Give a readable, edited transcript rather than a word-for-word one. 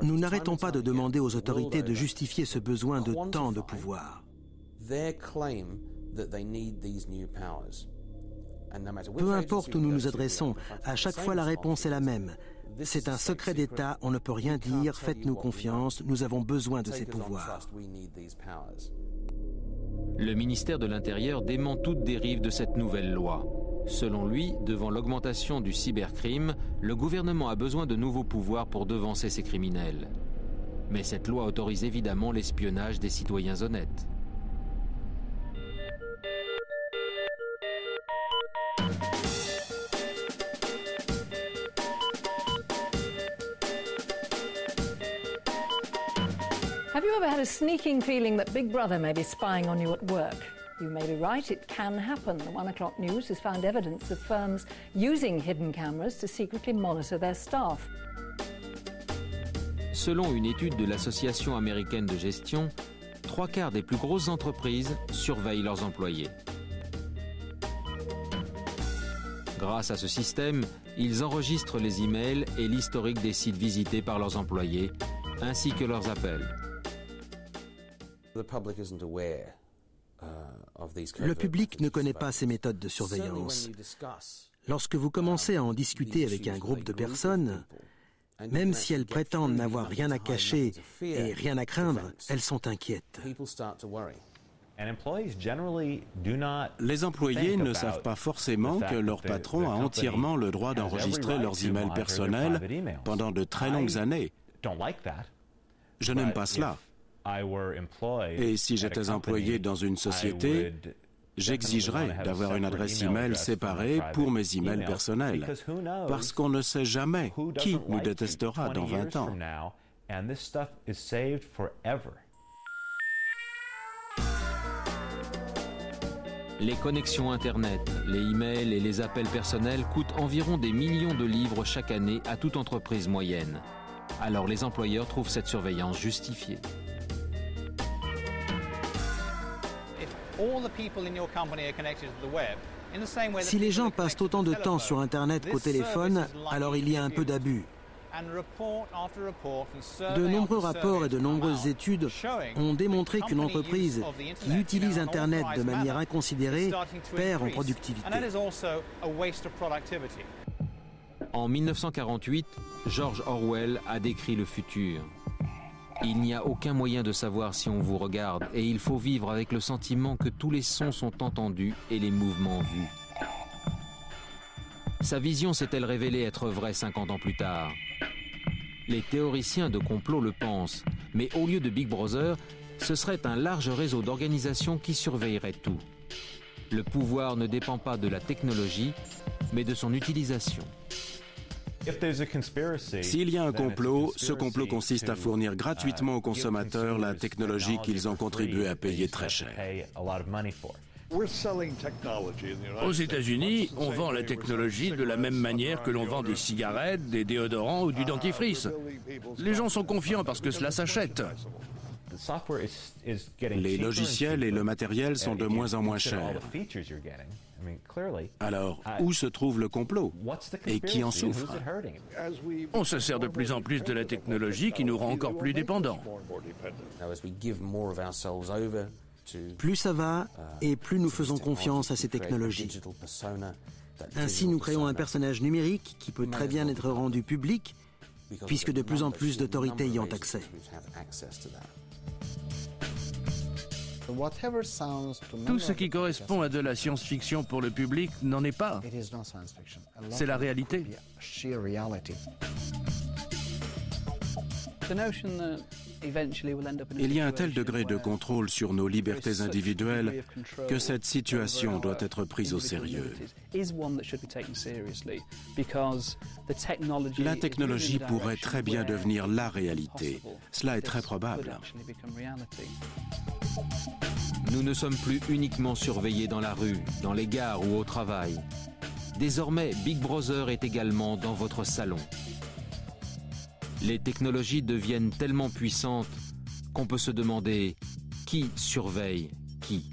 Nous n'arrêtons pas de demander aux autorités de justifier ce besoin de tant de pouvoir. Peu importe où nous nous adressons, à chaque fois la réponse est la même. C'est un secret d'État, on ne peut rien dire, faites-nous confiance, nous avons besoin de ces pouvoirs. Le ministère de l'Intérieur dément toute dérive de cette nouvelle loi. Selon lui, devant l'augmentation du cybercrime, le gouvernement a besoin de nouveaux pouvoirs pour devancer ces criminels. Mais cette loi autorise évidemment l'espionnage des citoyens honnêtes. Have you ever had a sneaking feeling that Big Brother may be spying on you at work? You may be right, it can happen. The 1 o'clock news has found evidence of firms using hidden cameras to secretly monitor their staff. Selon une étude de l'Association américaine de gestion, 3/4 des plus grosses entreprises surveillent leurs employés. Grâce à ce système, ils enregistrent les emails et l'historique des sites visités par leurs employés, ainsi que leurs appels. Le public ne connaît pas ces méthodes de surveillance. Lorsque vous commencez à en discuter avec un groupe de personnes, même si elles prétendent n'avoir rien à cacher et rien à craindre, elles sont inquiètes. Les employés ne savent pas forcément que leur patron a entièrement le droit d'enregistrer leurs emails personnels pendant de très longues années. Je n'aime pas cela. Et si j'étais employé dans une société, j'exigerais d'avoir une adresse email séparée pour mes emails personnels, parce qu'on ne sait jamais qui nous détestera dans 20 ans. Les connexions Internet, les emails et les appels personnels coûtent environ des millions de livres chaque année à toute entreprise moyenne. Alors les employeurs trouvent cette surveillance justifiée. Si les gens passent autant de temps sur Internet qu'au téléphone, alors il y a un peu d'abus. De nombreux rapports et de nombreuses études ont démontré qu'une entreprise qui utilise Internet de manière inconsidérée perd en productivité. En 1948, George Orwell a décrit le futur. Il n'y a aucun moyen de savoir si on vous regarde et il faut vivre avec le sentiment que tous les sons sont entendus et les mouvements vus. Sa vision s'est-elle révélée être vraie 50 ans plus tard? Les théoriciens de complot le pensent, mais au lieu de Big Brother, ce serait un large réseau d'organisations qui surveillerait tout. Le pouvoir ne dépend pas de la technologie, mais de son utilisation. S'il y a un complot, ce complot consiste à fournir gratuitement aux consommateurs la technologie qu'ils ont contribué à payer très cher. Aux États-Unis, on vend la technologie de la même manière que l'on vend des cigarettes, des déodorants ou du dentifrice. Les gens sont confiants parce que cela s'achète. Les logiciels et le matériel sont de moins en moins chers. Alors, où se trouve le complot? Et qui en souffre? On se sert de plus en plus de la technologie qui nous rend encore plus dépendants. Plus ça va, et plus nous faisons confiance à ces technologies. Ainsi, nous créons un personnage numérique qui peut très bien être rendu public, puisque de plus en plus d'autorités y ont accès. Tout ce qui correspond à de la science-fiction pour le public n'en est pas. C'est la réalité. Il y a un tel degré de contrôle sur nos libertés individuelles que cette situation doit être prise au sérieux. La technologie pourrait très bien devenir la réalité. Cela est très probable. Nous ne sommes plus uniquement surveillés dans la rue, dans les gares ou au travail. Désormais, Big Brother est également dans votre salon. Les technologies deviennent tellement puissantes qu'on peut se demander qui surveille qui.